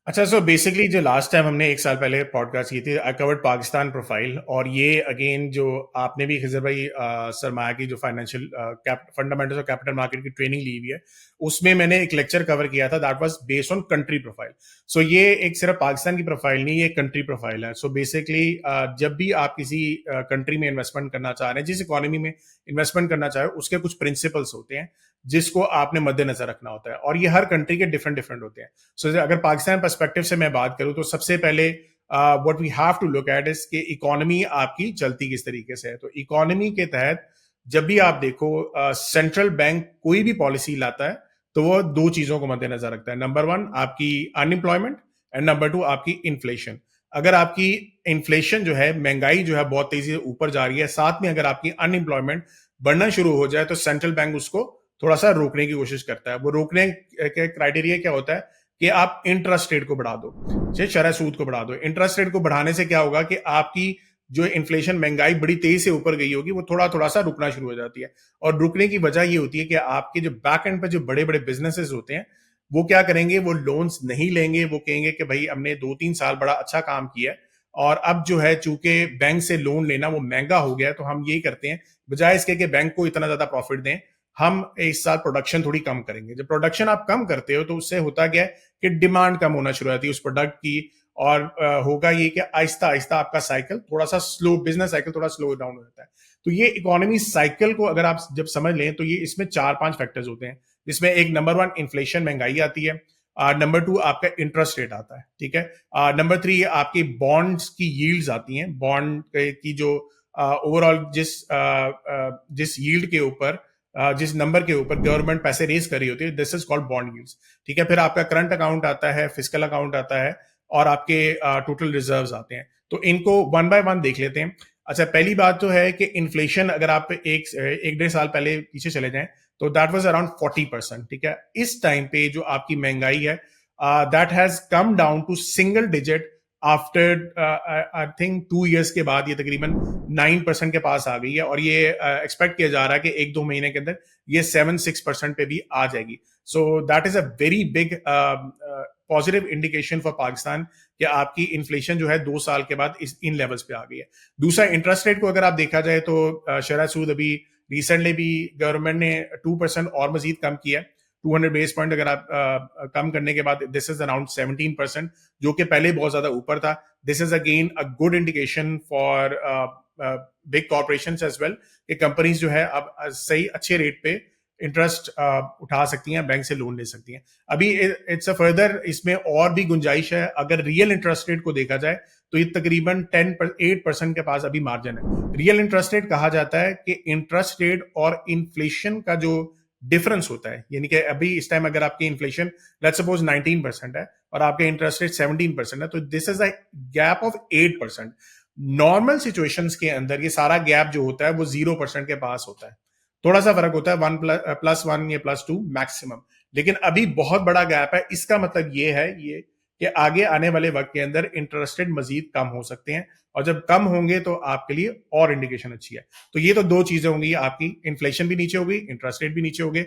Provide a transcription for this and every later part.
अच्छा, so basically जो last time हमने एक साल पहले पॉडकास्ट की थी, आई कवर्ड पाकिस्तान प्रोफाइल। और ये अगेन जो आपने भी खिजर भाई सरमाया की जो financial fundamentals of capital market की ट्रेनिंग ली हुई है, उसमें मैंने एक लेक्चर कवर किया था that was based on country profile. So ये एक सिर्फ पाकिस्तान की प्रोफाइल नहीं, ये कंट्री प्रोफाइल है। सो बेसिकली जब भी आप किसी कंट्री में इन्वेस्टमेंट करना चाह रहे हैं, जिस इकोनॉमी में इन्वेस्टमेंट करना चाह रहे हैं, उसके कुछ प्रिंसिपल्स होते हैं जिसको आपने मद्देनजर रखना होता है, और ये हर कंट्री के डिफरेंट डिफरेंट होते हैं। सो अगर पाकिस्तान पर्सपेक्टिव से मैं बात करूं तो सबसे पहले what we have to look at is कि इकोनॉमी आपकी चलती किस तरीके से है। तो इकोनॉमी के तहत जब भी आप देखो, सेंट्रल बैंक कोई भी पॉलिसी लाता है तो वो दो चीजों को मद्देनजर रखता है। नंबर वन, आपकी अनएम्प्लॉयमेंट, एंड नंबर टू, आपकी इन्फ्लेशन। अगर आपकी इन्फ्लेशन जो है, महंगाई जो है बहुत तेजी से ऊपर जा रही है, साथ में अगर आपकी अनएम्प्लॉयमेंट बढ़ना शुरू हो जाए, तो सेंट्रल बैंक उसको थोड़ा सा रोकने की कोशिश करता है। वो रोकने के क्राइटेरिया क्या होता है कि आप इंटरेस्ट रेट को बढ़ा दो, चाहे शरह सूद को बढ़ा दो। इंटरेस्ट रेट को बढ़ाने से क्या होगा कि आपकी जो इन्फ्लेशन, महंगाई बड़ी तेजी से ऊपर गई होगी, वो थोड़ा थोड़ा सा रुकना शुरू हो जाती है। और रुकने की वजह ये होती है कि आपके जो बैक एंड पे जो बड़े बड़े बिजनेसेस होते हैं, वो क्या करेंगे, वो लोन्स नहीं लेंगे। वो कहेंगे कि भाई हमने 2-3 साल बड़ा अच्छा काम किया है, और अब जो है चूंकि बैंक से लोन लेना वो महंगा हो गया है, तो हम यही करते हैं, बजाय इसके कि बैंक को इतना ज्यादा प्रॉफिट दें, हम इस साल प्रोडक्शन थोड़ी कम करेंगे। जब प्रोडक्शन आप कम करते हो तो उससे होता क्या है कि डिमांड कम होना शुरू हो जाती है उस प्रोडक्ट की। और होगा ये कि आहिस्ता आहिस्ता आपका साइकिल थोड़ा सा स्लो, बिजनेस साइकिल थोड़ा स्लो डाउन हो जाता है। तो ये इकोनॉमी साइकिल को अगर आप जब समझ लें, तो ये इसमें 4-5 फैक्टर्स होते हैं, जिसमें एक नंबर वन इन्फ्लेशन, महंगाई आती है। नंबर टू आपका इंटरेस्ट रेट आता है, ठीक है। नंबर थ्री आपकी बॉन्ड्स की यील्ड्स आती हैं, बॉन्ड की जो ओवरऑल जिस यील्ड के ऊपर, जिस नंबर के ऊपर गवर्नमेंट पैसे रेज कर रही होती है, this is called bond yields, ठीक है। फिर आपका करंट अकाउंट आता है, फिजिकल अकाउंट आता है, और आपके टोटल रिजर्व्स आते हैं। तो इनको वन बाय वन देख लेते हैं। अच्छा, पहली बात तो है कि इन्फ्लेशन, अगर आप एक डेढ़ साल पहले पीछे चले जाएं, तो दैट वाज अराउंड 40%, ठीक है। इस टाइम पे जो आपकी महंगाई है, that has come down to single digit after I think 2 years के बाद ये तकरीबन 9% के पास आ गई है। और ये एक्सपेक्ट किया जा रहा है कि 1-2 महीने के अंदर ये 7-6% पे भी आ जाएगी। So that is a very big positive indication for Pakistan कि आपकी इन्फ्लेशन जो है 2 साल के बाद इन लेवल्स पे आ गई है। दूसरा, इंटरेस्ट रेट को अगर आप देखा जाए तो शरह सूद अभी रिसेंटली भी गवर्नमेंट ने 2% और मजीद कम किया है। 200 बेस पॉइंट अगर आप कम करने के बाद दिस इज अराउंड 17%, जो कि पहले बहुत ज्यादा ऊपर था। This is again a good indication for big corporations as well, कि कंपनीज जो है अब सही अच्छे रेट पे इंटरेस्ट उठा सकती हैं, बैंक से लोन ले सकती हैं। अभी इट्स अ फर्दर, इसमें और भी गुंजाइश है। अगर रियल इंटरेस्ट रेट को देखा जाए तो ये तकरीबन 8% के पास अभी मार्जिन है। रियल इंटरेस्ट रेट कहा जाता है कि इंटरेस्ट रेट और इन्फ्लेशन का जो डिफरेंस होता है, यानी कि अभी इस टाइम अगर आपकी इन्फ्लेशन लेट्स सपोज 19% है और आपके इंटरेस्ट रेट 17% है, तो this is a gap of 8%। Normal situations के अंदर ये सारा गैप जो होता है वो 0% के पास होता है। थोड़ा सा फर्क होता है, 1+1 या +2 मैक्सिमम, लेकिन अभी बहुत बड़ा गैप है। इसका मतलब ये है ये कि आगे आने वाले वक्त के अंदर इंटरेस्ट रेट मजीद कम हो सकते हैं, और जब कम होंगे तो आपके लिए और इंडिकेशन अच्छी है। तो ये तो दो चीजें होंगी, आपकी इन्फ्लेशन भी नीचे होगी, इंटरेस्ट रेट भी नीचे होंगे।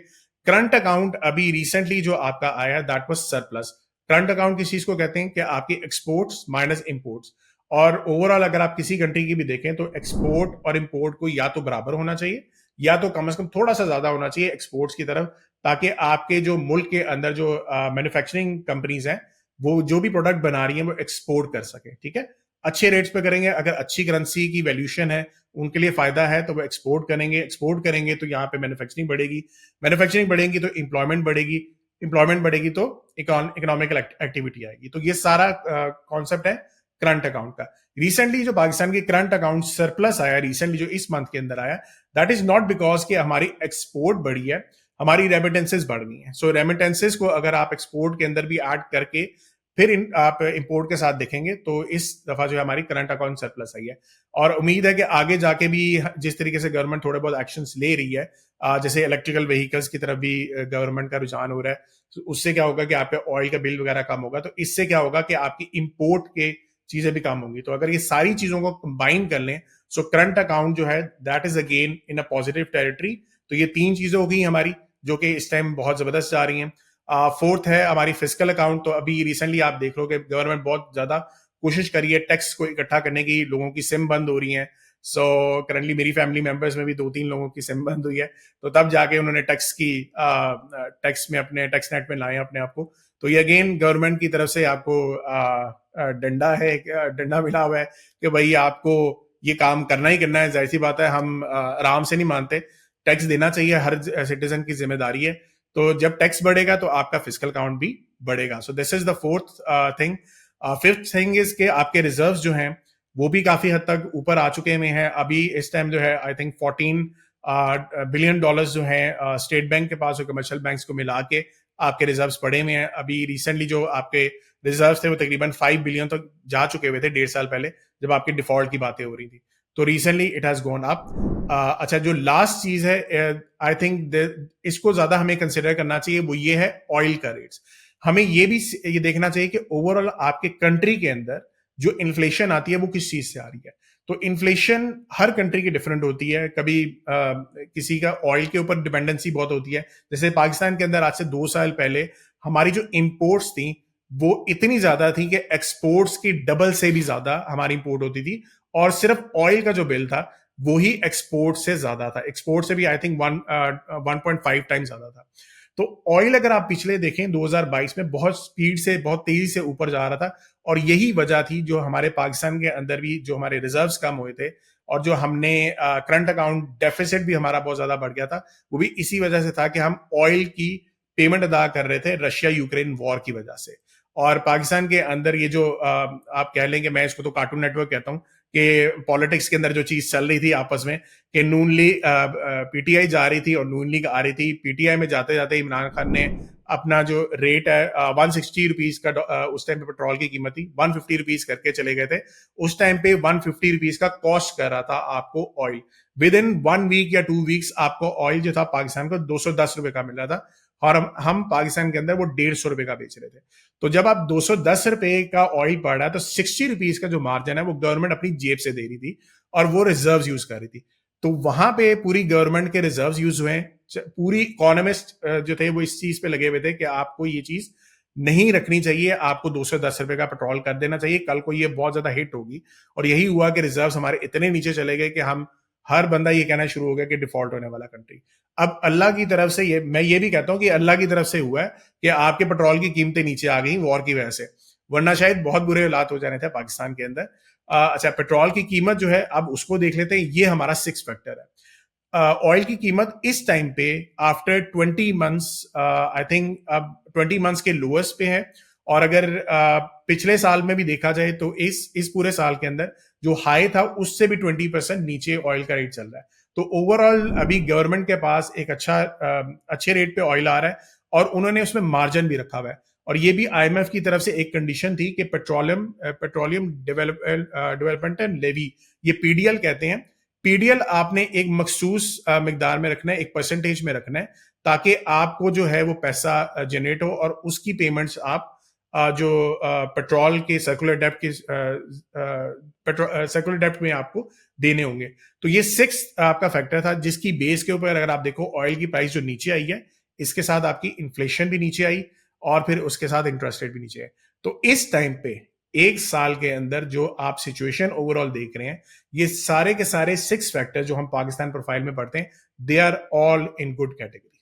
करंट अकाउंट अभी रिसेंटली जो आपका आया, that was surplus. Current account किस चीज को कहते हैं कि आपकी एक्सपोर्ट्स माइनस इंपोर्ट्स। और ओवरऑल अगर आप किसी कंट्री की भी देखें तो एक्सपोर्ट और इंपोर्ट को या तो बराबर होना चाहिए, या तो कम से कम थोड़ा सा ज्यादा होना चाहिए एक्सपोर्ट्स की तरफ, ताकि आपके जो मुल्क के अंदर जो मैन्युफैक्चरिंग कंपनीज हैं, वो जो भी प्रोडक्ट बना रही हैं वो एक्सपोर्ट कर सके, ठीक है। अच्छे रेट्स पे करेंगे, अगर अच्छी करेंसी की वैल्यूशन है, उनके लिए फायदा है, तो वो एक्सपोर्ट करेंगे। एक्सपोर्ट करेंगे तो यहाँ पे मैन्युफैक्चरिंग बढ़ेगी, मैन्युफैक्चरिंग बढ़ेगी तो इंप्लॉयमेंट बढ़ेगी, इंप्लॉयमेंट बढ़ेगी तो इकोनॉमिकल एक्टिविटी आएगी। तो ये सारा कॉन्सेप्ट है करंट अकाउंट का। रिसेंटली जो पाकिस्तान की करंट अकाउंट सरप्लस आया, रिसेंटली जो इस मंथ के अंदर आया, दैट इज नॉट बिकॉज कि हमारी एक्सपोर्ट बढ़ी है, हमारी रेमिटेंसेस बढ़ गई हैं। सो रेमिटेंसेस को अगर आप एक्सपोर्ट के अंदर भी ऐड करके फिर आप इंपोर्ट के साथ देखेंगे, तो इस दफा जो है हमारी करंट अकाउंट सरप्लस आई है। और उम्मीद है कि आगे जाके भी जिस तरीके से गवर्नमेंट थोड़े बहुत एक्शंस ले रही है, जैसे इलेक्ट्रिकल व्हीकल्स की तरफ भी गवर्नमेंट का रुझान हो रहा है, तो उससे क्या होगा कि आपके ऑयल का बिल वगैरह कम होगा, तो इससे क्या होगा कि आपकी इंपोर्ट के चीजें भी कम होंगी। तो अगर ये सारी चीजों को कंबाइन कर लें, सो करंट अकाउंट जो है that is again in a positive territory. तो ये तीन चीजें हो गई हमारी जो कि इस टाइम बहुत जबरदस्त जा रही हैं। फोर्थ है हमारी फिजिकल अकाउंट। तो अभी रिसेंटली आप देख लो कि गवर्नमेंट बहुत ज्यादा कोशिश करी है टैक्स को इकट्ठा करने की, लोगों की सिम बंद हो रही है। सो करंटली मेरी फैमिली मेंबर्स में भी 2-3 लोगों की सिम बंद हुई है, तो तब जाके उन्होंने टैक्स में अपने टैक्स नेट में लाए अपने आप को। तो ये अगेन गवर्नमेंट की तरफ से आपको डंडा है, डंडा मिला हुआ है कि भाई आपको ये काम करना ही करना है। जाहिर सी बात है, हम आराम से नहीं मानते, टैक्स देना चाहिए, हर सिटीजन की जिम्मेदारी है। तो जब टैक्स बढ़ेगा तो आपका फिजिकल काउंट भी बढ़ेगा। So this is the fourth thing. Fifth thing is के आपके रिजर्व्स जो हैं वो भी काफी हद तक ऊपर आ चुके में हैं। अभी इस टाइम जो है आई थिंक 14 बिलियन डॉलर्स जो हैं स्टेट बैंक के पास और कमर्शियल बैंक्स को मिला के आपके रिजर्व्स पड़े हुए हैं। अभी रिसेंटली जो आपके रिजर्व्स थे वो तकरीबन 5 बिलियन तक जा चुके हुए थे 1.5 साल पहले, जब आपकी डिफॉल्ट की बातें हो रही थी। तो recently it has gone up. अच्छा, जो लास्ट चीज है आई थिंक इसको ज्यादा हमें कंसिडर करना चाहिए, वो ये है ऑयल का रेट्स। हमें ये भी ये देखना चाहिए कि ओवरऑल आपके कंट्री के अंदर जो इन्फ्लेशन आती है वो किस चीज से आ रही है। तो इन्फ्लेशन हर कंट्री की डिफरेंट होती है। कभी किसी का ऑयल के ऊपर डिपेंडेंसी बहुत होती है। जैसे पाकिस्तान के अंदर आज से 2 साल पहले हमारी जो इंपोर्ट्स थी वो इतनी ज्यादा थी कि एक्सपोर्ट्स की डबल से भी ज्यादा हमारी इंपोर्ट होती थी, और सिर्फ ऑयल का जो बिल था वो ही एक्सपोर्ट से ज्यादा था। एक्सपोर्ट से भी आई थिंक 1.5 टाइम्स ज्यादा था। तो ऑयल अगर आप पिछले देखें 2022 में बहुत स्पीड से, बहुत तेजी से ऊपर जा रहा था, और यही वजह थी जो हमारे पाकिस्तान के अंदर भी जो हमारे रिजर्व्स कम हुए थे और जो हमने करंट अकाउंट डेफिसिट भी हमारा बहुत ज्यादा बढ़ गया था, वो भी इसी वजह से था कि हम ऑयल की पेमेंट अदा कर रहे थे रशिया यूक्रेन वॉर की वजह से। और पाकिस्तान के अंदर ये जो आप कह लेंगे, मैं इसको तो कार्टून नेटवर्क कहता हूँ, कि पॉलिटिक्स के अंदर जो चीज चल रही थी आपस में कि नून लीग पीटीआई जा रही थी और नून लीग आ रही थी। पीटीआई में जाते जाते इमरान खान ने अपना जो रेट है 160 रुपीज का उस टाइम पे पेट्रोल की कीमत थी 150 रुपीज करके चले गए थे। उस टाइम पे 150 रुपीज का कॉस्ट कर रहा था आपको ऑयल। विद इन 1 वीक या 2 वीक्स आपको ऑयल जो था पाकिस्तान को 210 रुपए का मिल रहा था, और हम पाकिस्तान के अंदर वो 150 रुपए का बेच रहे थे। तो जब आप 210 रुपए का ऑयल पड़ रहा है तो 60 रुपीज का जो मार्जिन है वो गवर्नमेंट अपनी जेब से दे रही थी और वो रिजर्व यूज कर रही थी। तो वहां पे पूरी गवर्नमेंट के रिजर्व यूज हुए। पूरी इकोनॉमिस्ट जो थे वो इस चीज पे लगे हुए थे कि आपको ये चीज नहीं रखनी चाहिए, आपको 210 रुपए का पेट्रोल कर देना चाहिए, कल को ये बहुत ज्यादा हिट होगी। और यही हुआ कि रिजर्व हमारे इतने नीचे चले गए कि हम हर बंदा ये कहना शुरू हो गया कि डिफॉल्ट होने वाला कंट्री। अब अल्लाह की तरफ से मैं ये भी कहता हूं कि अल्लाह की तरफ से हुआ है कि आपके पेट्रोल की कीमतें नीचे आ गई वॉर की वजह से, वरना शायद बहुत बुरे हालात हो जाने थे पाकिस्तान के अंदर। अच्छा, पेट्रोल की कीमत जो है अब उसको देख लेते हैं, ये हमारा 6 फैक्टर है। ऑयल की कीमत इस टाइम पे आफ्टर 20 मंथ्स आई थिंक अब 20 मंथ्स के लोएस्ट पे है। और अगर पिछले साल में भी देखा जाए तो इस पूरे साल के अंदर जो हाई था उससे भी 20% नीचे ऑयल का रेट चल रहा है। तो ओवरऑल अभी गवर्नमेंट के पास एक अच्छे रेट पे ऑयल आ रहा है, और उन्होंने उसमें मार्जिन भी रखा हुआ है। और ये भी आईएमएफ की तरफ से एक कंडीशन थी कि पेट्रोलियम डेवलपमेंट एंड लेवी, ये पीडीएल कहते हैं, पीडीएल आपने एक मखसूस मिकदार में रखना है, एक परसेंटेज में रखना है, ताकि आपको जो है वो पैसा जनरेट हो और उसकी पेमेंट्स आप जो पेट्रोल के सर्कुलर डेप्ट में आपको देने होंगे। तो ये 6 आपका फैक्टर था जिसकी बेस के ऊपर अगर आप देखो ऑयल की प्राइस जो नीचे आई है, इसके साथ आपकी इन्फ्लेशन भी नीचे आई और फिर उसके साथ इंटरेस्ट रेट भी नीचे है। तो इस टाइम पे 1 साल के अंदर जो आप सिचुएशन ओवरऑल देख रहे हैं, ये सारे के सारे 6 फैक्टर जो हम पाकिस्तान प्रोफाइल में पढ़ते हैं, they are all in good category.